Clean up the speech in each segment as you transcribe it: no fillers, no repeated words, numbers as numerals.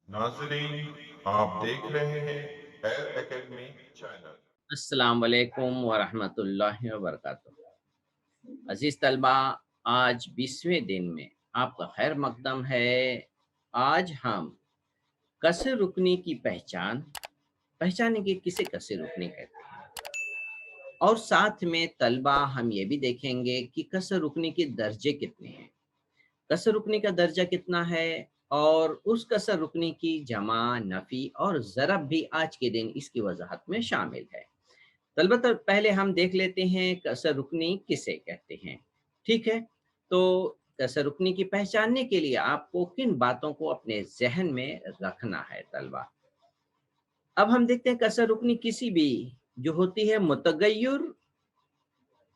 नाजरीन, आप देख रहे हैं एयर एकेडमी चैनल। अस्सलाम वालेकुम वरहमतुल्लाहि वबरकातुहू। अजीज तलबा, आज 20वें दिन में आपका खैर मकदम है। आज हम कसर रुकनी की पहचानेंगे किसे कसर रुकनी कहते हैं, और साथ में तलबा हम ये भी देखेंगे कि कसर रुकनी के दर्जे कितने हैं, कसर रुकनी का दर्जा कितना है, और उस कसर रुकनी की जमा, नफ़ी और ज़रब भी आज के दिन इसकी वजाहत में शामिल है। अलबत्ता पहले हम देख लेते हैं कसर रुकनी किसे कहते हैं। ठीक है, तो कसर रुकनी की पहचानने के लिए आपको किन बातों को अपने जहन में रखना है तलबा। अब हम देखते हैं कसर रुकनी किसी भी जो होती है मुतगय्युर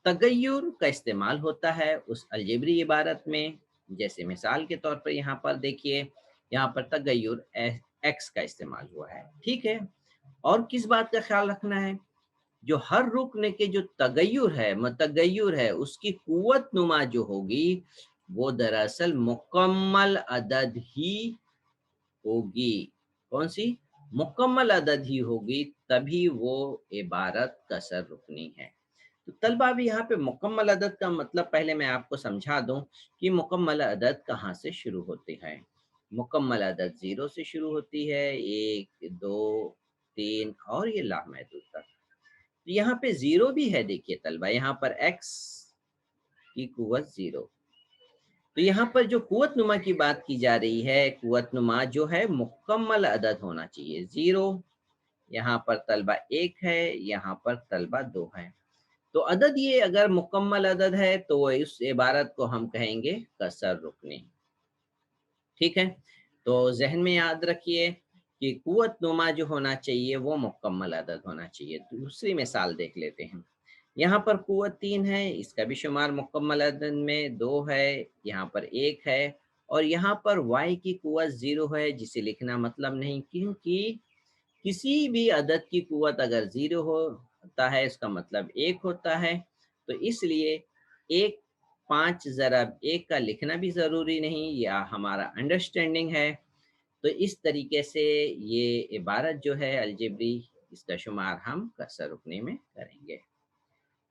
तगय्युर का इस्तेमाल होता है उस अलजेबरी इबारत में। जैसे मिसाल के तौर पर यहाँ पर देखिए, यहाँ पर तगय्युर एक्स का इस्तेमाल हुआ है। ठीक है, और किस बात का ख्याल रखना है, जो हर रुकन के जो तगय्युर है, मुतगय्युर है, उसकी कुव्वत नुमा जो होगी वो दरअसल मुकम्मल अदद ही होगी। कौन सी? मुकम्मल अदद ही होगी, तभी वो इबारत कसर रुकनी है। तो तलबा भी यहाँ पे मुकम्मल अदद का मतलब पहले मैं आपको समझा दूं कि मुकम्मल अदद कहाँ से शुरू होती है। मुकम्मल अदद 0 से शुरू होती है, 1, 2, 3 और ये लामहदूद तक। तो यहाँ पे ज़ीरो भी है, देखिए तलबा, यहाँ पर एक्स की कुव्वत ज़ीरो। तो यहाँ पर जो कुव्वत नुमा की बात की जा रही है, कुव्वत नुमा जो है मुकम्मल अदद होना चाहिए। ज़ीरो, यहाँ पर तलबा 1 है, यहाँ पर तलबा 2 है। तो अदद ये अगर मुकम्मल अदद है तो इस इबारत को हम कहेंगे कसर रुकनी। ठीक है, तो जहन में याद रखिए कि कुव्वत नुमा जो होना चाहिए वो मुकम्मल अदद होना चाहिए। दूसरी मिसाल देख लेते हैं। यहाँ पर कुव्वत 3 है, इसका भी शुमार मुकम्मल अदद में 2 है, यहाँ पर 1 है, और यहाँ पर y की कुव्वत 0 है, जिसे लिखना मतलब नहीं, क्योंकि किसी भी अदद की कुव्वत अगर 0 होता है इसका मतलब 1 होता है। तो इसलिए 1 5 ज़रब 1 का लिखना भी ज़रूरी नहीं, या हमारा अंडरस्टैंडिंग है। तो इस तरीके से ये इबारत जो है अलजेब्री, इसका शुमार हम कसर रुकनी में करेंगे।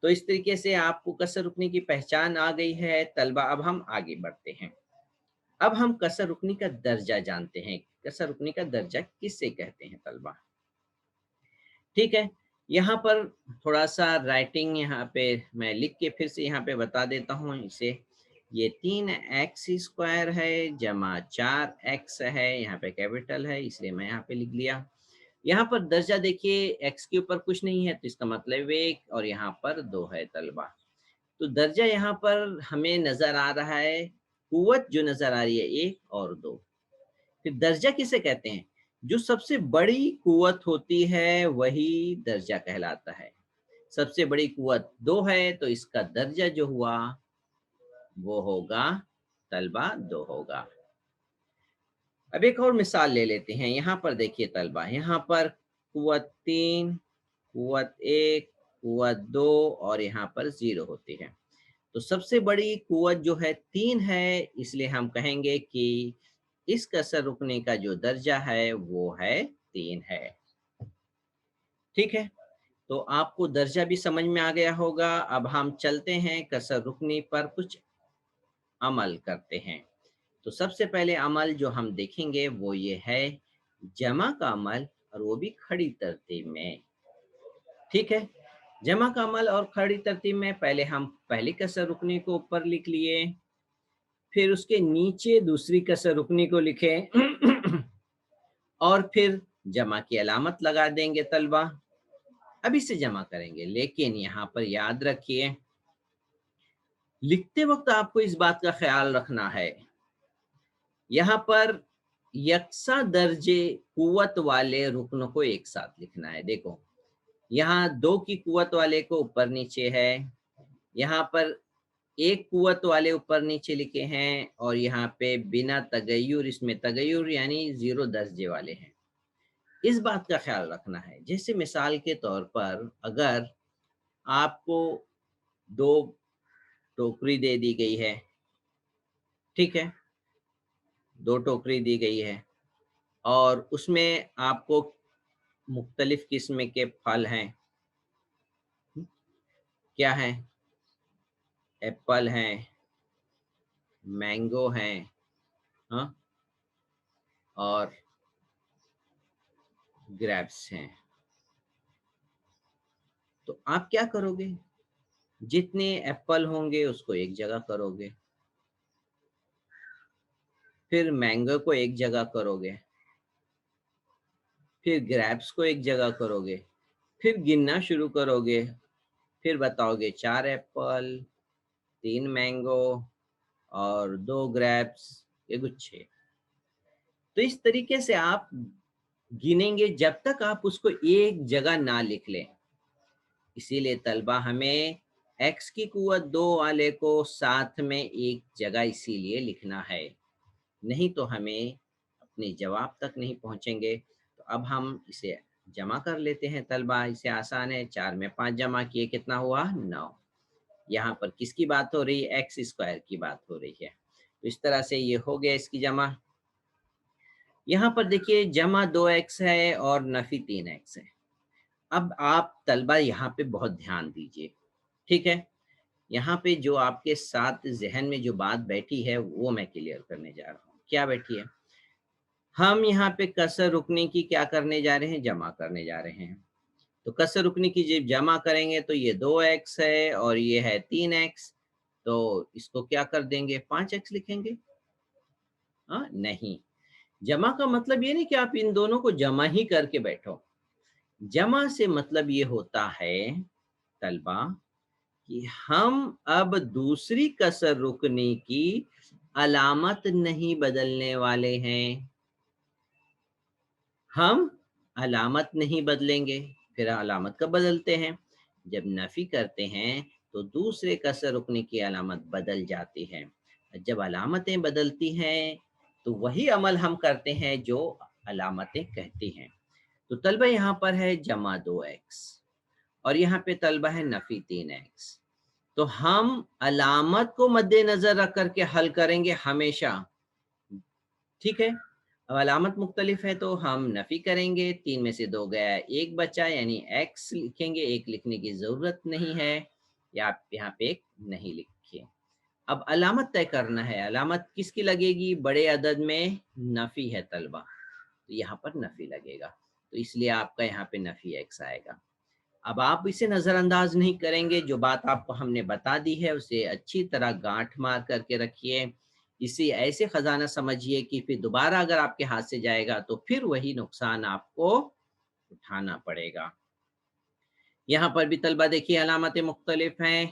तो इस तरीके से आपको कसर रुकनी की पहचान आ गई है तलबा। अब हम आगे बढ़ते हैं। अब हम कसर रुकनी का दर्जा जानते हैं। कसर रुकनी का दर्जा किससे कहते हैं तलबा? ठीक है, यहाँ पर थोड़ा सा राइटिंग यहाँ पे मैं लिख के फिर से यहाँ पे बता देता हूँ इसे। ये 3x स्क्वायर है जमा 4x है, यहाँ पे कैपिटल है इसलिए मैं यहाँ पे लिख लिया। यहाँ पर दर्जा देखिए, x के ऊपर कुछ नहीं है तो इसका मतलब 1, और यहाँ पर 2 है तलबा। तो दर्जा यहाँ पर हमें नज़र आ रहा है, कुव्वत जो नज़र आ रही है 1 और 2। फिर दर्जा किसे कहते हैं? जो सबसे बड़ी कुव्वत होती है वही दर्जा कहलाता है। सबसे बड़ी कुव्वत 2 है तो इसका दर्जा जो हुआ वो होगा तलबा 2 होगा। अब एक और मिसाल ले लेते हैं। यहाँ पर देखिए तलबा, यहाँ पर कुव्वत 3, कुव्वत 1, कुव्वत 2 और यहाँ पर 0 होती है। तो सबसे बड़ी कुव्वत जो है 3 है, इसलिए हम कहेंगे कि इस कसर रुकने का जो दर्जा है वो है 3 है। ठीक है, तो आपको दर्जा भी समझ में आ गया होगा। अब हम चलते हैं कसर रुकनी पर कुछ अमल करते हैं। तो सबसे पहले अमल जो हम देखेंगे वो ये है जमा का अमल, और वो भी खड़ी तरतीब में। ठीक है, जमा का अमल और खड़ी तरतीब में पहले हम पहली कसर रुकनी को ऊपर लिख लिए, फिर उसके नीचे दूसरी कसर रुकनी को लिखें और फिर जमा की अलामत लगा देंगे तलबा। अब इसे जमा करेंगे, लेकिन यहाँ पर याद रखिए लिखते वक्त आपको इस बात का ख्याल रखना है, यहाँ पर यकसा दर्जे कुव्वत वाले रुकनों को एक साथ लिखना है। देखो, यहाँ 2 की कुव्वत वाले को ऊपर नीचे है, यहाँ पर 1 कुव्वत वाले ऊपर नीचे लिखे हैं, और यहाँ पे बिना तगय्युर, इसमें तगय्युर यानी 0 दर्जे वाले हैं। इस बात का ख्याल रखना है। जैसे मिसाल के तौर पर अगर आपको 2 टोकरी दे दी गई है, ठीक है, 2 टोकरी दी गई है, اور اس میں آپ کو مختلف قسم کے پھل ہیں. کیا ہیں؟ ایپل ہیں، مینگو ہیں، ہاں، اور گریپس ہیں. تو آپ کیا کرو گے؟ جتنے ایپل ہوں گے اس کو ایک جگہ کرو گے، پھر مینگو کو ایک جگہ کرو گے، پھر گریپس کو ایک جگہ کرو گے، پھر گننا شروع کرو گے، پھر بتاؤ گے 4 ایپل، 3 مینگو اور 2 گریپس، یہ گچھے. تو اس طریقے سے آپ گنیں گے جب تک آپ اس کو ایک جگہ نہ لکھ لیں. اسی لیے طلبہ ہمیں ایکس کی قوت 2 والے کو ساتھ میں ایک جگہ اسی لیے لکھنا ہے، نہیں تو ہمیں اپنے جواب تک نہیں پہنچیں گے. تو اب ہم اسے جمع کر لیتے ہیں طلبہ، اسے آسان ہے. 4 میں 5 جمع کیے کتنا ہوا؟ 9. یہاں پر کس کی بات ہو رہی ہے؟ ایکس اسکوائر کی بات ہو رہی ہے. تو اس طرح سے یہ ہو گیا اس کی جمع. یہاں پر دیکھیے جمع 2x ہے اور نفی 3x ہے. اب آپ طلبہ یہاں پہ بہت دھیان دیجئے، ٹھیک ہے؟ یہاں پہ جو آپ کے ساتھ ذہن میں جو بات بیٹھی ہے وہ میں کلیئر کرنے جا رہا ہوں. کیا بیٹھی ہے؟ ہم یہاں پہ کسر رکنے کی کیا کرنے جا رہے ہیں؟ جمع کرنے جا رہے ہیں. تو کسر رکنے کی جب جمع کریں گے تو یہ 2x ہے اور یہ ہے 3x. تو اس کو کیا کر دیں گے؟ 5x لکھیں گے. ہاں نہیں، جمع کا مطلب یہ نہیں کہ آپ ان دونوں کو جمع ہی کر کے بیٹھو. جمع سے مطلب یہ ہوتا ہے طلبہ کہ ہم اب دوسری کسر رکنے کی علامت نہیں بدلنے والے ہیں. ہم علامت نہیں بدلیں گے. پھر علامت کب بدلتے ہیں؟ جب نفی کرتے ہیں تو دوسرے کسر رکنے کی علامت بدل جاتی ہے. جب علامتیں بدلتی ہیں تو وہی عمل ہم کرتے ہیں جو علامتیں کہتی ہیں. تو طلبہ یہاں پر ہے جمع 2x اور یہاں پہ طلبہ ہے نفی 3x. تو ہم علامت کو مد نظر رکھ کر کے حل کریں گے ہمیشہ، ٹھیک ہے؟ اب علامت مختلف ہے تو ہم نفی کریں گے. 3 میں سے 2 گیا، 1 بچا، یعنی x لکھیں گے. 1 لکھنے کی ضرورت نہیں ہے، یا آپ یہاں پہ 1 نہیں لکھیں. اب علامت طے کرنا ہے. علامت کس کی لگے گی؟ بڑے عدد میں نفی ہے طلبہ، تو یہاں پر نفی لگے گا. تو اس لیے آپ کا یہاں پہ نفی x آئے گا. اب آپ اسے نظر انداز نہیں کریں گے. جو بات آپ کو ہم نے بتا دی ہے اسے اچھی طرح گانٹھ مار کر کے رکھیے. اسے ایسے خزانہ سمجھیے کہ پھر دوبارہ اگر آپ کے ہاتھ سے جائے گا تو پھر وہی نقصان آپ کو اٹھانا پڑے گا. یہاں پر بھی طلبہ دیکھیے علامتیں مختلف ہیں.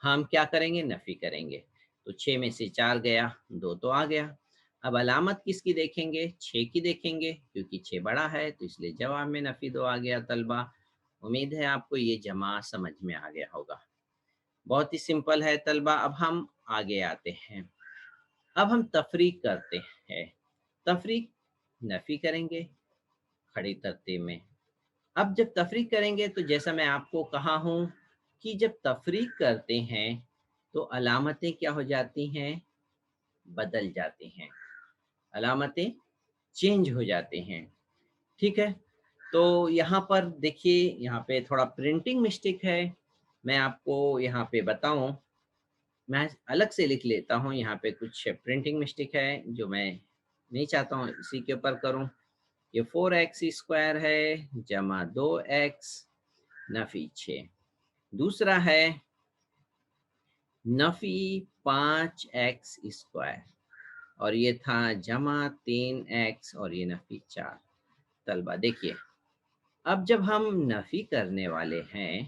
ہم کیا کریں گے؟ نفی کریں گے. تو 6 میں سے 4 گیا، 2 تو آ گیا. اب علامت کس کی دیکھیں گے؟ 6 کی دیکھیں گے، کیونکہ 6 بڑا ہے تو اس لیے جواب میں نفی 2 آ گیا طلبہ. امید ہے آپ کو یہ جمع سمجھ میں آ گیا ہوگا. بہت ہی سمپل ہے طلبہ. اب ہم آگے آتے ہیں. اب ہم تفریق کرتے ہیں. تفریق نفی کریں گے کھڑی ترتیب میں. اب جب تفریق کریں گے تو جیسا میں آپ کو کہا ہوں کہ جب تفریق کرتے ہیں تو علامتیں کیا ہو جاتی ہیں؟ بدل جاتی ہیں. علامتیں چینج ہو جاتے ہیں، ٹھیک ہے؟ تو یہاں پر دیکھیے یہاں پہ تھوڑا پرنٹنگ مسٹیک ہے. میں آپ کو یہاں پہ بتاؤں، میں الگ سے لکھ لیتا ہوں. یہاں پہ کچھ پرنٹنگ مسٹیک ہے جو میں نہیں چاہتا ہوں اسی کے اوپر کروں. یہ 4x اسکوائر ہے جمع 2x نفی 6. دوسرا ہے نفی 5x اسکوائر اور یہ تھا جمع 3x اور یہ نفی 4. طلبہ دیکھیے اب جب ہم نفی کرنے والے ہیں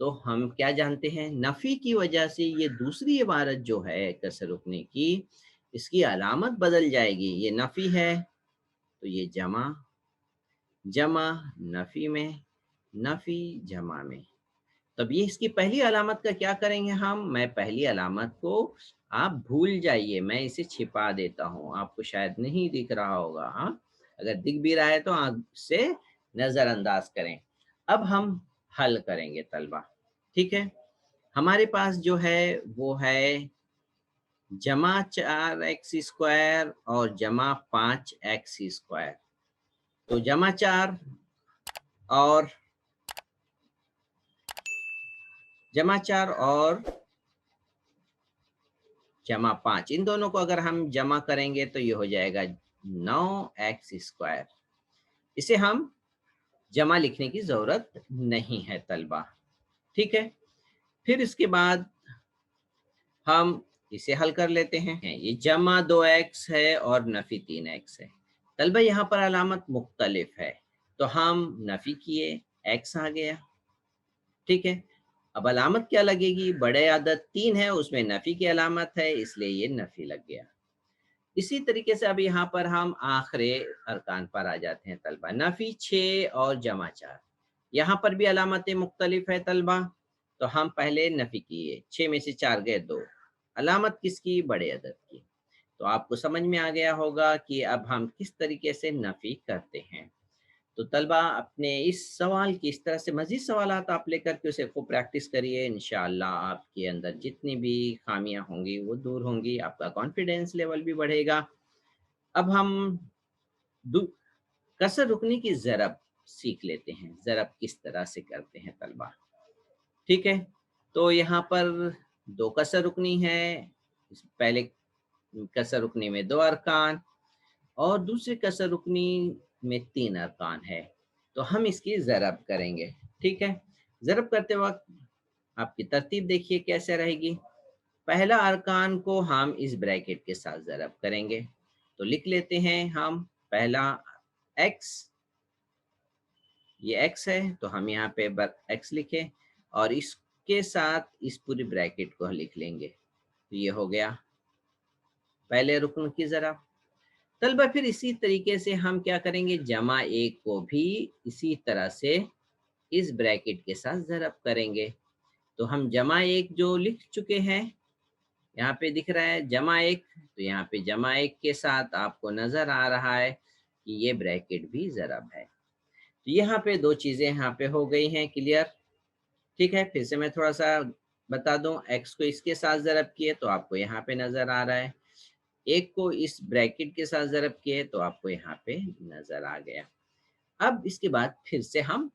تو ہم کیا جانتے ہیں؟ نفی کی وجہ سے یہ دوسری عبارت جو ہے کسر رکنے کی، اس کی علامت بدل جائے گی. یہ نفی ہے تو یہ جمع، جمع نفی میں، نفی جمع میں. تب یہ اس کی پہلی علامت کا کیا کریں گے ہم؟ میں پہلی علامت کو آپ بھول جائیے، میں اسے چھپا دیتا ہوں. آپ کو شاید نہیں دکھ رہا ہوگا، ہاں اگر دکھ بھی رہا ہے تو آپ سے نظر انداز کریں. اب ہم حل کریں گے طلبہ، ٹھیک ہے؟ ہمارے پاس جو ہے وہ ہے जमा 4x² और जमा 5x²। तो जमा 4 और जमा 4 और जमा 5, इन दोनों को अगर हम जमा करेंगे तो ये हो जाएगा 9x²। इसे हम जमा लिखने की ज़रूरत नहीं है तलबा, ठीक है। फिर इसके बाद हम इसे हल कर लेते हैं। ये जमा 2x है और नफ़ी 3x है। तलबा यहाँ पर अलामत मुख्तलिफ है, तो हम नफ़ी किए, x आ गया, ठीक है। अब अलामत क्या लगेगी? बड़े आदद 3 है, उसमें नफ़ी की अलामत है, इसलिए ये नफ़ी लग गया। इसी तरीके से अब यहाँ पर हम आखिरी अरकान पर आ जाते हैं तलबा। नफ़ी 6 और जमा 4, यहाँ पर भी अलामतें मुख्तलिफ है तलबा। तो हम पहले नफ़ी किए, 6 में से 4 गए 2, अलामत किसकी? बड़े अदद की। तो आपको समझ में आ गया होगा कि अब हम किस तरीके से नफ़ी करते हैं। तो तलबा अपने इस सवाल की इस तरह से मज़ीद सवालात आप लेकर के उसे खूब प्रैक्टिस करिए। इंशाअल्लाह आपके अंदर जितनी भी खामियां होंगी वो दूर होंगी, आपका कॉन्फिडेंस लेवल भी बढ़ेगा। अब हम दू कसर रुकनी की ज़रब सीख लेते हैं। ज़रब किस तरह से करते हैं तलबा, ठीक है। तो यहाँ पर 2 कसर रुकनी है। पहले कसर रुकनी में 2 अरकान और दूसरे कसर रुकनी में 3 अरकान है। तो हम इसकी ज़रब करेंगे, ठीक है। ज़रब करते वक्त आपकी तरतीब देखिए कैसे रहेगी। पहला अरकान को हम इस ब्रैकेट के साथ ज़रब करेंगे, तो लिख लेते हैं हम पहला x, ये x है तो हम यहाँ पे x लिखे और इसके साथ इस पूरी ब्रैकेट को लिख लेंगे। तो ये हो गया पहले रुकन की ज़रब। तलबा फिर इसी तरीके से हम क्या करेंगे, जमा 1 को भी इसी तरह से इस ब्रैकेट के साथ ज़रब करेंगे। तो हम जमा 1 जो लिख चुके हैं, यहाँ पे दिख रहा है जमा 1, तो यहाँ पे जमा 1 के साथ आपको नज़र आ रहा है कि ये ब्रैकेट भी ज़रब है। तो यहाँ पे 2 चीज़ें यहाँ पे हो गई हैं क्लियर, ठीक है। फिर से मैं थोड़ा सा बता दूं, x को इसके साथ ज़रब किए तो आपको यहाँ पे नज़र आ रहा है, 1 को इस ब्रैकेट के साथ ज़रब किए तो आपको यहाँ पे नज़र आ गया। अब इसके बाद फिर से हम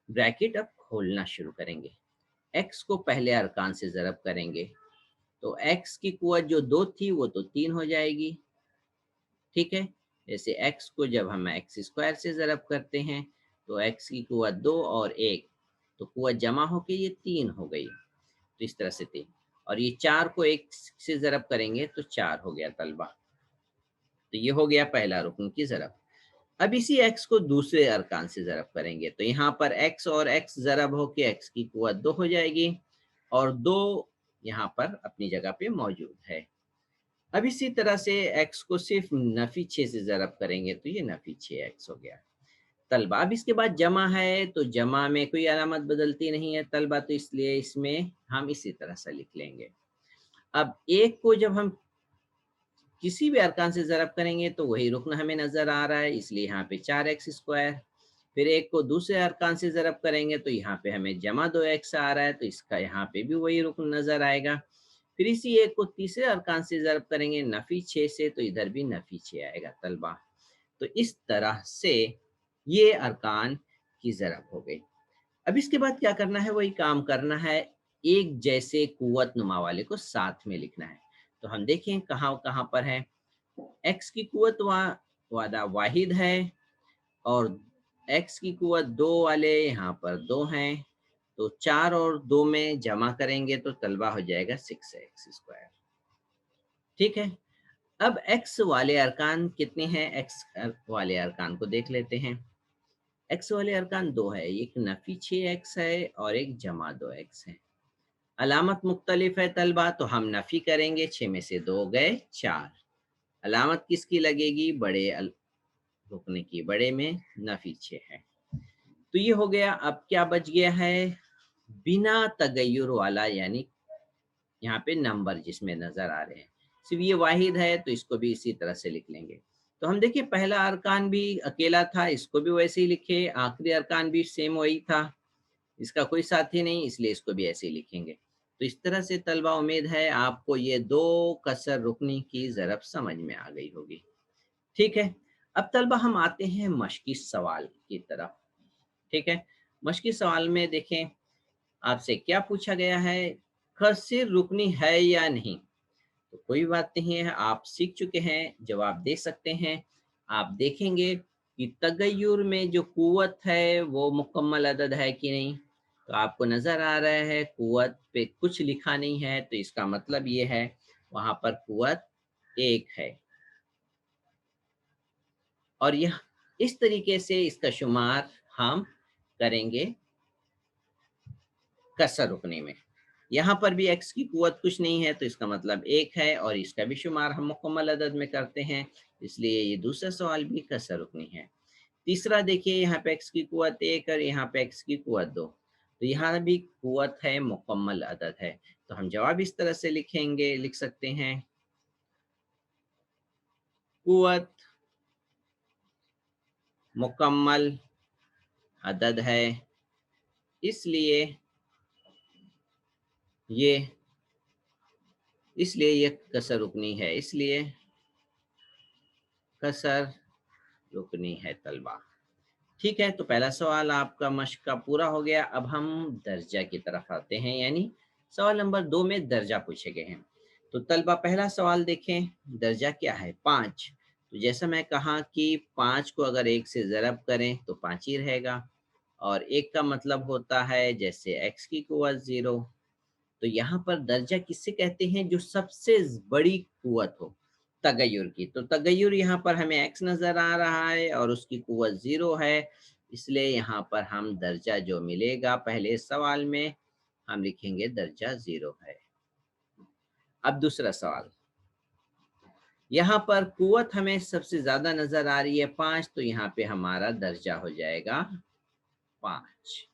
ब्रैकेट अब खोलना शुरू करेंगे। x को पहले अरकान से ज़रब करेंगे, तो x की कुव्वत जो 2 थी वो तो 3 हो जाएगी, ठीक है। जैसे x को जब हम x² से ज़रब करते हैं तो x की कुव्वत 2 और 1, तो कुव्वत जमा होके ये 3 हो गई। तो इस तरह से 3 और ये 4 को 1 से ज़रब करेंगे तो 4 हो गया तलबा। तो ये हो गया पहला रुकन की ज़रब। अब इसी x को दूसरे अरकान से ज़रब करेंगे, तो यहाँ पर x और x ज़रब होके x की कुव्वत 2 हो जाएगी और 2 यहाँ पर अपनी जगह पे मौजूद है। अब इसी तरह से x को सिर्फ नफ़ी 6 से ज़रब करेंगे तो ये नफ़ी 6x हो गया तलबा। अब इसके बाद जमा है, तो जमा में कोई अलामत बदलती नहीं है तलबा, तो इसलिए इसमें हम इसी तरह से लिख लेंगे। अब 1 को जब हम किसी भी अरकान से ज़रब करेंगे तो वही रुकन हमें नज़र आ रहा है, इसलिए यहाँ पे 4x²। फिर 1 को दूसरे अरकान से ज़रब करेंगे तो यहाँ पे हमें जमा 2x आ रहा है, तो इसका यहाँ पे भी वही रुकन नज़र आएगा। फिर इसी 1 को तीसरे अरकान से ज़रब करेंगे नफ़ी 6 से, तो इधर भी नफ़ी 6 आएगा तलबा। तो इस तरह से ये अरकान की ज़रब हो गई। अब इसके बाद क्या करना है, वही काम करना है, एक जैसे कुव्वत नुमा वाले को साथ में लिखना है। तो हम देखें कहाँ कहाँ पर है। x की कुव्वत वादा वाहिद है और x की कुव्वत 2 वाले यहाँ पर 2 हैं, तो 4 और 2 में जमा करेंगे तो तलबा हो जाएगा 6x², ठीक है। अब x वाले अरकान कितने हैं, x वाले अरकान को देख लेते हैं। x वाले अरकान 2 है, एक नफ़ी 6x है और एक जमा 2x है। अलामत मुख्तलिफ है तलबा, तो हम नफ़ी करेंगे, 6 में से 2 गए 4। अलामत किसकी लगेगी, बड़े रुकने की, बड़े में नफ़ी 6 है। तो ये हो गया। अब क्या बच गया है, बिना तगय्युर वाला, यानी यहाँ पे नंबर जिसमें नज़र आ रहे हैं, सिर्फ ये वाहिद है तो इसको भी इसी तरह से लिख लेंगे। तो हम देखिए पहला अरकान भी अकेला था, इसको भी वैसे ही लिखे, आखिरी अरकान भी सेम वही था, इसका कोई साथी नहीं, इसलिए इसको भी ऐसे ही लिखेंगे। तो इस तरह से तलबा उम्मीद है आपको ये 2 कसर रुकनी की ज़रब समझ में आ गई होगी। ठीक है, अब तलबा हम आते हैं मश्की सवाल की तरफ। ठीक है, मश्की सवाल में देखें आपसे क्या पूछा गया है, कसर रुकनी है या नहीं? तो कोई बात नहीं है, आप सीख चुके हैं, जवाब दे सकते हैं। आप देखेंगे कि तगय्युर में जो क़ुव्वत है वो मुकम्मल अदद है कि नहीं? तो आपको नज़र आ रहा है क़ुव्वत पे कुछ लिखा नहीं है, तो इसका मतलब ये है वहाँ पर क़ुव्वत 1 है। और यह इस तरीके से इसका शुमार हम करेंगे कसर रुकने में। यहाँ पर भी x की क़ुव्वत कुछ नहीं है, तो इसका मतलब 1 है और इसका भी शुमार हम मुकम्मल अदद में करते हैं, इसलिए ये दूसरा सवाल भी कसर रुकनी है। तीसरा देखिए यहाँ पे x की क़ुव्वत 1 और यहाँ पे x की क़ुव्वत 2, तो यहाँ भी क़ुव्वत है, मुकम्मल अदद है। तो हम जवाब इस तरह से लिख सकते हैं, क़ुव्वत मुकम्मल अदद है, इसलिए ये कसर रुकनी है, इसलिए कसर रुकनी है तलबा। ठीक है, तो पहला सवाल आपका मश्क का पूरा हो गया। अब हम दर्जा की तरफ आते हैं, यानी सवाल नंबर 2 में दर्जा पूछे गए हैं। तो तलबा पहला सवाल देखें, दर्जा क्या है? 5। तो जैसा मैं कहा कि 5 को अगर 1 से ज़रब करें तो 5 ही रहेगा, और 1 का मतलब होता है जैसे x की क़ुव्वत 0। तो यहाँ पर दर्जा किससे कहते हैं? जो सबसे बड़ी क़ुव्वत हो तगय्युर की। तो तगय्युर यहाँ पर हमें x नज़र आ रहा है और उसकी क़ुव्वत 0 है, इसलिए यहाँ पर हम दर्जा जो मिलेगा पहले सवाल में हम लिखेंगे दर्जा 0 है। अब दूसरा सवाल, यहाँ पर क़ुव्वत हमें सबसे ज़्यादा नज़र आ रही है 5, तो यहाँ पे हमारा दर्जा हो जाएगा 5।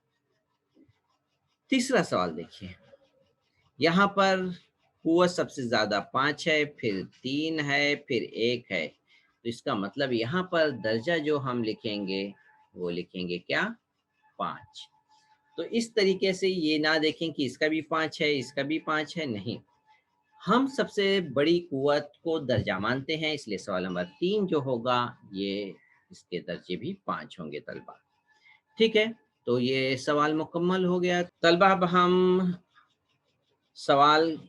तीसरा सवाल देखिए, यहाँ पर क़ुव्वत सबसे ज़्यादा 5 है, फिर 3 है, फिर 1 है। तो इसका मतलब यहाँ पर दर्जा जो हम लिखेंगे, वो लिखेंगे क्या? 5। तो इस तरीके से ये ना देखें कि इसका भी 5 है, इसका भी 5 है, नहीं। हम सबसे बड़ी क़ुव्वत को दर्जा मानते हैं, इसलिए सवाल नंबर 3 जो होगा, ये इसके दर्जे भी 5 होंगे तलबा। ठीक है, तो ये सवाल मुकम्मल हो गया। तलबा अब हम सवाल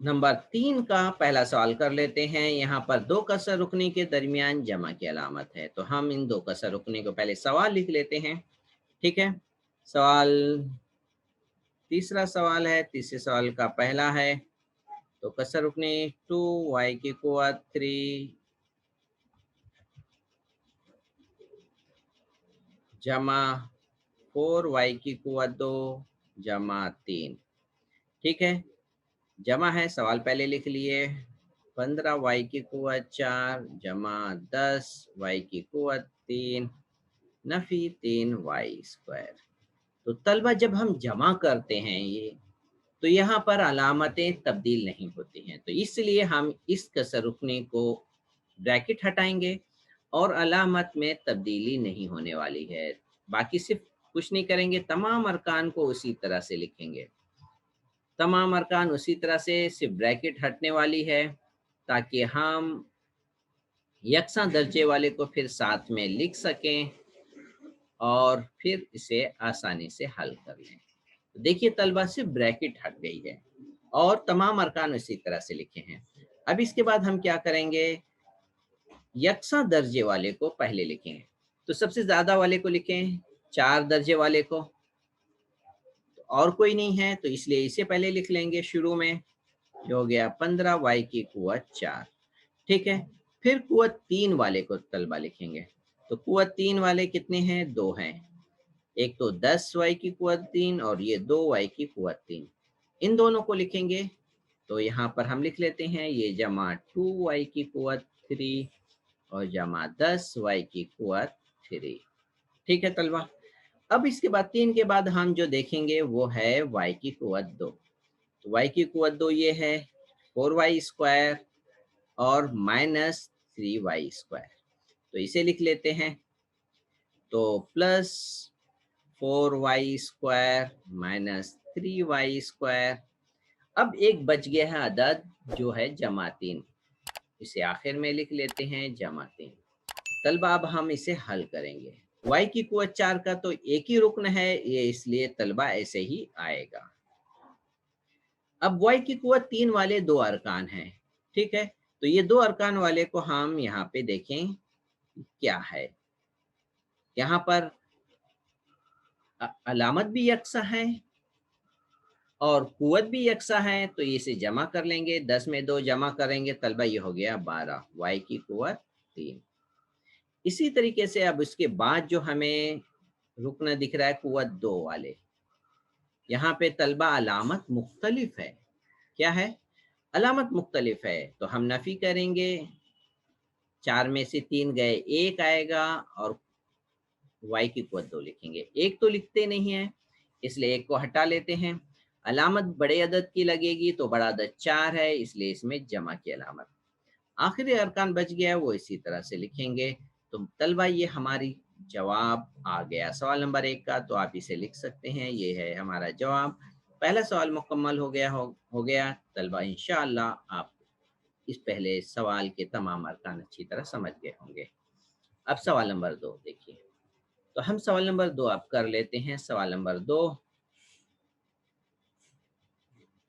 नंबर 3 का पहला सवाल कर लेते हैं। यहाँ पर 2 कसर रुकनी के दरमियान जमा की अलामत है, तो हम इन 2 कसर रुकनी को पहले सवाल लिख लेते हैं। ठीक है, सवाल तीसरा सवाल है, तीसरे सवाल का पहला है, तो कसर रुकनी 2y की क़ुव्वत 3 जमा 4y की क़ुव्वत 2 जमा 3। ठीक है, जमा है, सवाल पहले लिख लिए। 15y की क़ुव्वत 4 जमा 10y की क़ुव्वत 3 नफ़ी 3y²। तो तलबा जब हम जमा करते हैं ये, तो यहाँ पर अलामतें तब्दील नहीं होती हैं, तो इसलिए हम इस कसर रुकनी को ब्रैकेट हटाएंगे और अलामत में तब्दीली नहीं होने वाली है। बाकी सिर्फ कुछ नहीं करेंगे, तमाम अरकान को उसी तरह से लिखेंगे। तमाम अरकान उसी तरह से, सिर्फ ब्रैकेट हटने वाली है, ताकि हम यकसा दर्जे वाले को फिर साथ में लिख सकें और फिर इसे आसानी से हल कर लें। तो देखिए तलबा सिर्फ ब्रैकेट हट गई है और तमाम अरकान इसी तरह से लिखे हैं। अब इसके बाद हम क्या करेंगे, यकसा दर्जे वाले को पहले लिखेंगे। तो सबसे ज़्यादा वाले को लिखें, 4 दर्जे वाले को, तो और कोई नहीं है तो इसलिए इसे पहले लिख लेंगे शुरू में, जो हो गया 15y की क़ुव्वत 4। ठीक है, फिर क़ुव्वत 3 वाले को तलबा लिखेंगे। तो क़ुव्वत 3 वाले कितने हैं? 2 हैं। एक तो 10y की क़ुव्वत 3 और ये 2y की क़ुव्वत 3, इन दोनों को लिखेंगे। तो यहाँ पर हम लिख लेते हैं, ये जमा 2y की क़ुव्वत 3 और जमा 10y की क़ुव्वत 3। ठीक है तलबा, अब इसके बाद 3 के बाद हम जो देखेंगे वो है y की क़ुव्वत 2। तो y की क़ुव्वत 2 ये है 4y² और माइनस 3y²। तो इसे लिख लेते हैं, तो प्लस 4y² माइनस 3y² अब एक बच गया है अदद जो है जमा 3, इसे आखिर में लिख लेते हैं जमा 3। तलबा अब हम इसे हल करेंगे। y की कुवत 4 का तो एक ही रुकन है, ये इसलिए तलबा ऐसे ही आएगा। अब y की कुवत 3 वाले 2 अरकान हैं, ठीक है। तो ये 2 अरकान वाले को हम यहाँ पे देखें क्या है। यहाँ पर अलामत भी यकसा है और कुवत भी यकसा है, तो इसे जमा कर लेंगे। 10 में 2 जमा करेंगे तलबा, ये हो गया 12। y की कुवत 3। इसी तरीके से अब इसके बाद जो हमें रुकना दिख रहा है कुवत 2 वाले, यहाँ पे तलबा अलामत मुख्तलिफ है। क्या है? अलामत मुख्तलिफ है, तो हम नफ़ी करेंगे। 4 में से 3 गए, 1 आएगा और y की कुवत 2 लिखेंगे। 1 तो लिखते नहीं है, इसलिए 1 को हटा लेते हैं। अलामत बड़े अदद की लगेगी तो बड़ा अदद 4 है, इसलिए इसमें जमा की अलामत। आखिरी अरकान बच गया, वो इसी तरह से लिखेंगे। तो तलबा ये हमारी जवाब आ गया सवाल नंबर 1 का, तो आप इसे लिख सकते हैं। ये है हमारा जवाब। पहला सवाल मुकम्मल हो गया तलबा। इंशाअल्लाह आप इस पहले सवाल के तमाम अरकान अच्छी तरह समझ गए होंगे। अब सवाल नंबर 2 देखिए। तो हम सवाल नंबर 2 अब कर लेते हैं। सवाल नंबर 2,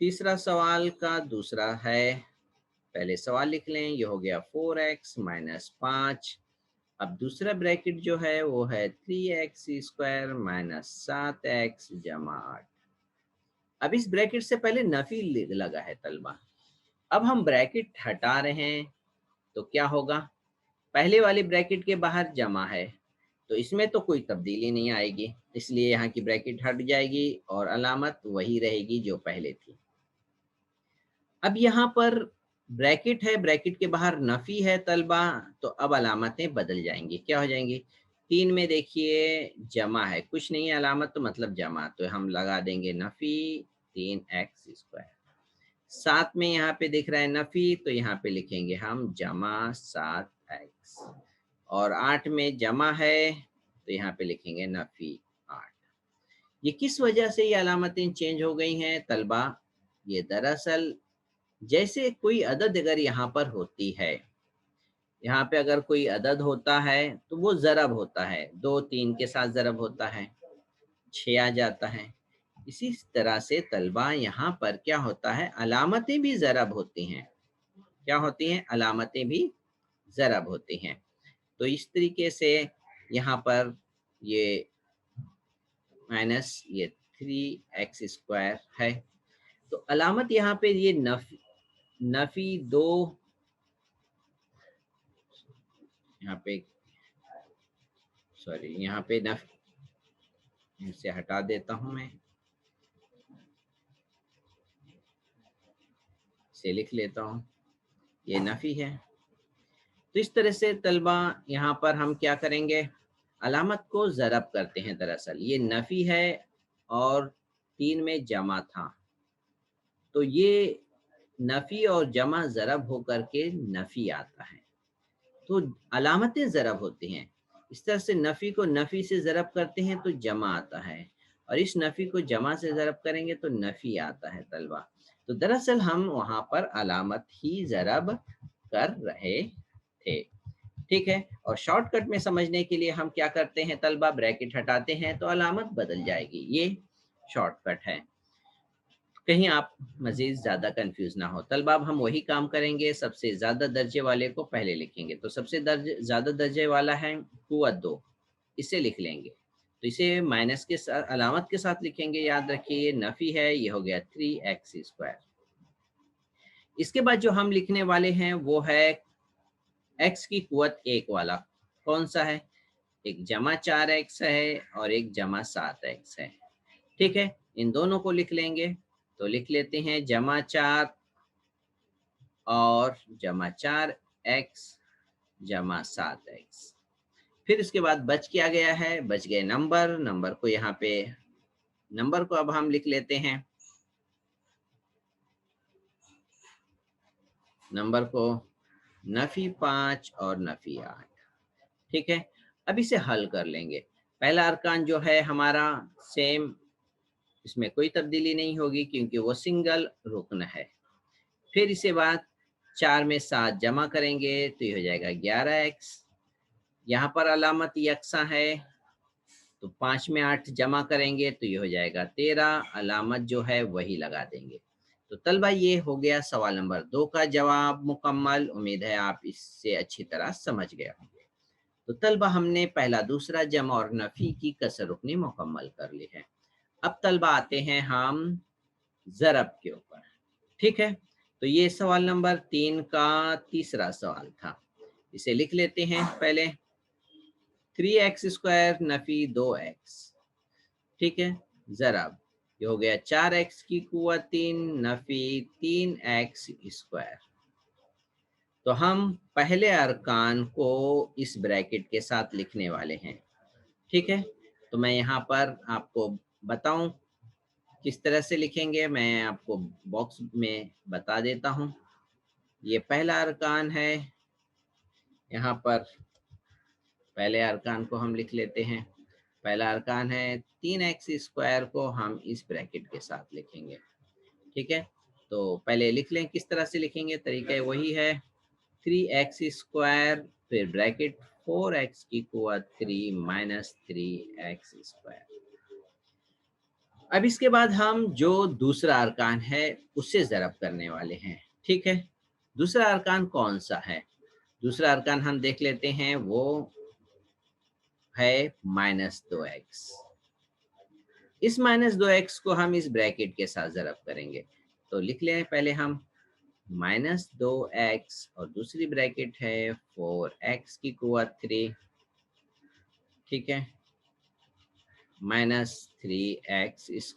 तीसरा सवाल का दूसरा है। पहले सवाल लिख लें, ये हो गया 4x माइनस 5। अब दूसरा ब्रैकेट जो है वो है 3x स्क्वायर माइनस 7x जमा 8। अब इस ब्रैकेट से पहले नफी लगा है तलबा। अब हम ब्रैकेट हटा रहे हैं तो क्या होगा? पहले वाले ब्रैकेट के बाहर जमा है, तो इसमें तो कोई तब्दीली नहीं आएगी, इसलिए यहाँ की ब्रैकेट हट जाएगी और अलामत वही रहेगी जो पहले थी। अब यहाँ पर ब्रैकेट है, ब्रैकेट के बाहर नफ़ी है तलबा, तो अब अलामतें बदल जाएंगी। क्या हो जाएंगी? 3 में देखिए जमा है, कुछ नहीं है अलामत, तो मतलब जमा, तो हम लगा देंगे नफ़ी 3x स्क्वायर। 7 में यहाँ पे दिख रहा है नफ़ी, तो यहाँ पे लिखेंगे हम जमा 7x। और 8 में जमा है, तो यहाँ पे लिखेंगे नफ़ी 8। ये किस वजह से ये अलामतें चेंज हो गई हैं तलबा? ये दरअसल जैसे कोई अदद अगर यहाँ पर होती है, यहाँ पे अगर कोई अदद होता है तो वो ज़रब होता है, 2 3 के साथ ज़रब होता है, 6 आ जाता है। इसी तरह से तलबा यहाँ पर क्या होता है, अलामतें भी ज़रब होती हैं। क्या होती हैं? अलामतें भी ज़रब होती हैं। तो इस तरीके से यहाँ पर ये माइनस ये 3x स्क्वायर है। तो अलामत यहाँ पे ये नफ़ी 2, यहाँ पे सॉरी, यहाँ पे इसे हटा देता हूँ मैं, इसे लिख लेता हूँ, ये नफ़ी है। तो इस तरह से तलबा यहाँ पर हम क्या करेंगे, अलामत को ज़रब करते हैं। दरअसल ये नफ़ी है और 3 में जमा था, तो ये नफ़ी और जमा ज़रब होकर के नफ़ी आता है, तो अलामतें ज़रब होती हैं। इस तरह से नफ़ी को नफ़ी से ज़रब करते हैं तो जमा आता है, और इस नफ़ी को जमा से ज़रब करेंगे तो नफ़ी आता है तलबा। तो दरअसल हम वहाँ पर अलामत ही ज़रब कर रहे थे, ठीक है। और शॉर्टकट में समझने के लिए हम क्या करते हैं तलबा, ब्रैकेट हटाते हैं तो अलामत बदल जाएगी। ये शॉर्टकट है, कहीं आप मज़ीद ज़्यादा कंफ्यूज ना हो तलबा। अब हम वही काम करेंगे, सबसे ज़्यादा दर्जे वाले को पहले लिखेंगे। तो सबसे ज़्यादा दर्जे वाला है कुव्वत 2, इसे लिख लेंगे। तो इसे माइनस के साथ अलामत के साथ लिखेंगे। याद रखिए ये नफ़ी है, ये हो गया 3x स्क्वायर। इसके बाद जो हम लिखने वाले हैं वो है x की कुव्वत 1 वाला। कौन सा है? एक जमा 4x है और एक जमा 7x है, ठीक है। इन दोनों को लिख लेंगे। तो लिख लेते हैं जमा 4 और जमा 4x जमा 7x। फिर इसके बाद बच क्या गया है? बच गए नंबर। नंबर को यहाँ पे, नंबर को अब हम लिख लेते हैं, नंबर को नफ़ी 5 और नफ़ी 8, ठीक है। अब इसे हल कर लेंगे। पहला अरकान जो है हमारा सेम इसमें कोई तब्दीली नहीं होगी क्योंकि वो सिंगल रुकन है। फिर इसे बाद 4 में 7 जमा करेंगे तो ये हो जाएगा 11x। यहाँ पर अलामत यकसा है तो 5 में 8 जमा करेंगे तो ये हो जाएगा 13, अलामत जो है वही लगा देंगे। तो तलबा ये हो गया सवाल नंबर 2 का जवाब मुकम्मल। उम्मीद है आप इससे अच्छी तरह समझ गए होंगे। तो तलबा हमने पहला दूसरा जमा और नफी की कसर रुकनी मुकम्मल कर ली है। अब तलबा आते हैं हम ज़रब के ऊपर। ठीक है, तो ये सवाल नंबर 3 का तीसरा सवाल था। इसे लिख लेते हैं पहले। 3x² Nafi 2x। ठीक है, ज़रब ये हो गया 4x की कुव्वत 3 नफी 3x²। तो हम पहले अरकान को इस ब्रैकेट के साथ लिखने वाले हैं। ठीक है, तो मैं यहाँ पर आपको बताऊं किस तरह से लिखेंगे, मैं आपको बॉक्स में बता देता हूँ। ये पहला अरकान है, यहाँ पर पहले अरकान को हम लिख लेते हैं। पहला अरकान है 3x² को हम इस ब्रैकेट के साथ लिखेंगे। ठीक है, तो पहले लिख लें। किस तरह से लिखेंगे, तरीका वही है। 3x² फिर ब्रैकेट 4x की कुव्वत 3 माइनस 3x²। अब इसके बाद हम जो दूसरा अरकान है उससे ज़रब करने वाले हैं। ठीक है, दूसरा अरकान कौन सा है? दूसरा अरकान हम देख लेते हैं, वो है -2x। इस -2x को हम इस ब्रैकेट के साथ ज़रब करेंगे। तो लिख लें पहले हम -2x और दूसरी ब्रैकेट है 4x की कुव्वत 3। ठीक है, -3x²।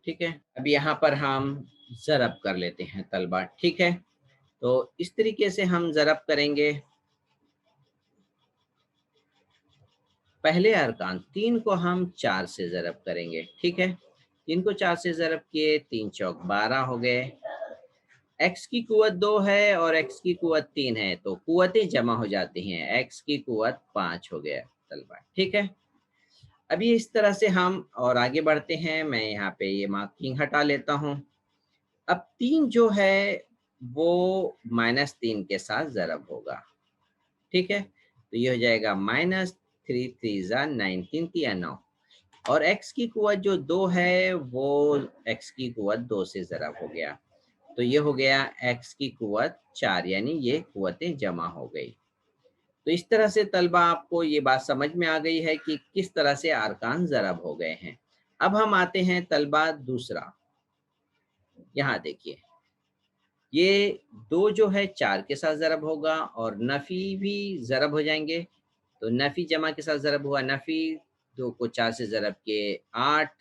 ठीक है, अब यहाँ पर हम ज़रब कर लेते हैं तलबा। ठीक है, तो इस तरीके से हम ज़रब करेंगे। पहले अरकान 3 को हम 4 से ज़रब करेंगे। ठीक है, 3 को 4 से ज़रब किए, 3 चौक 12 हो गए। x की कुव्वत 2 है और x की कुव्वत 3 है, तो कुव्वतें जमा हो जाती हैं। x की कुव्वत 5 हो गया तलबा। ठीक है, अभी इस तरह से हम और आगे बढ़ते हैं। मैं यहाँ पे ये मार्किंग हटा लेता हूँ। अब 3 जो है वो -3 के साथ ज़रब होगा। ठीक है, तो ये हो जाएगा -3 3 19 या 9। और x की कुव्वत जो 2 है वो x की कुव्वत 2 से ज़रब हो गया, तो ये हो गया x की कुव्वत 4, यानी ये कुव्वतें जमा हो गई। तो इस तरह से तलबा आपको ये बात समझ में आ गई है कि किस तरह से अरकान ज़रब हो गए हैं। अब हम आते हैं तलबा दूसरा। यहाँ देखिए, ये 2 जो है 4 के साथ ज़रब होगा और नफ़ी भी ज़रब हो जाएंगे। तो नफ़ी जमा के साथ ज़रब हुआ, नफ़ी 2 को 4 से ज़रब किए 8।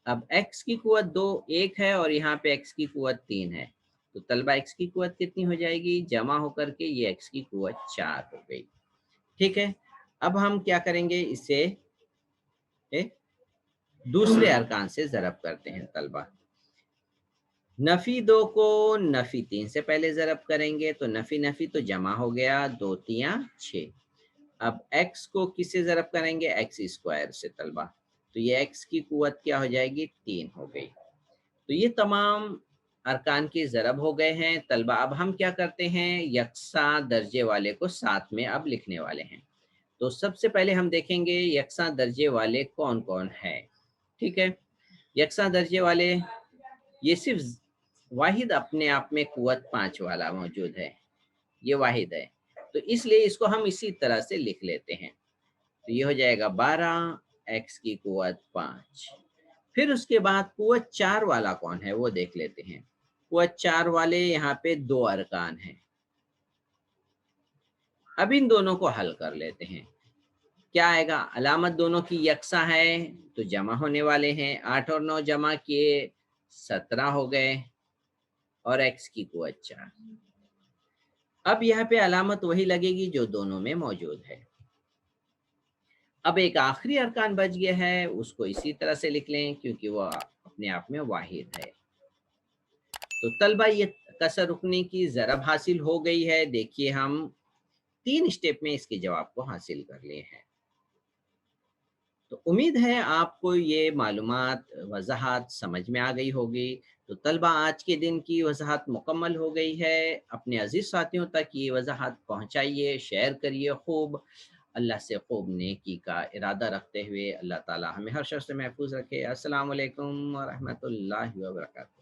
अब x की कुव्वत 2 1 है और यहाँ पे x की कुव्वत 3 है, तो तलबा x की कुव्वत कितनी हो जाएगी, जमा होकर के ये x की कुव्वत 4 हो गई। ठीक है, अब हम क्या करेंगे, इसे दूसरे अरकान से ज़रब करते हैं तलबा। नफ़ी 2 को नफ़ी 3 से पहले ज़रब करेंगे, तो नफ़ी नफ़ी तो जमा हो गया, 2 तियां 6। अब x को किससे ज़रब करेंगे, x² से तलबा, तो ये x की कुव्वत क्या हो जाएगी, 3 हो गई। तो ये तमाम अरकान के ज़रब हो गए हैं तलबा। अब हम क्या करते हैं, यकसा दर्जे वाले को साथ में अब लिखने वाले हैं। तो सबसे पहले हम देखेंगे यकसा दर्जे वाले कौन कौन है। ठीक है, यकसा दर्जे वाले ये सिर्फ वाहिद अपने आप में कुव्वत 5 वाला मौजूद है, ये वाहिद है, तो इसलिए इसको हम इसी तरह से लिख लेते हैं। तो ये हो जाएगा 12 x की कुव्वत 5। फिर उसके बाद कुव्वत 4 वाला कौन है वो देख लेते हैं। कुव्वत 4 वाले यहाँ पे 2 अरकान हैं। अब इन दोनों को हल कर लेते हैं। क्या आएगा, अलामत दोनों की यकसा है तो जमा होने वाले हैं। 8 और 9 जमा किए 17 हो गए और x की कुव्वत 4। अब यहाँ पे अलामत वही लगेगी जो दोनों में मौजूद है। अब एक आखिरी अरकान बच गया है, उसको इसी तरह से लिख लें क्योंकि वो अपने आप में वाहिद है। तो तलबा ये कसर रुकने की ज़रब हासिल हो गई है। देखिए हम 3 स्टेप में इसके जवाब को हासिल कर लिए हैं। تو امید ہے آپ کو یہ معلومات وضاحت سمجھ میں آ گئی ہوگی۔ تو طلبہ آج کے دن کی وضاحت مکمل ہو گئی ہے، اپنے عزیز ساتھیوں تک یہ وضاحت پہنچائیے، شیئر کریے خوب۔ اللہ سے خوب نیکی کا ارادہ رکھتے ہوئے اللہ تعالی ہمیں ہر شخص سے محفوظ رکھے۔ السلام علیکم ورحمۃ اللہ وبرکاتہ۔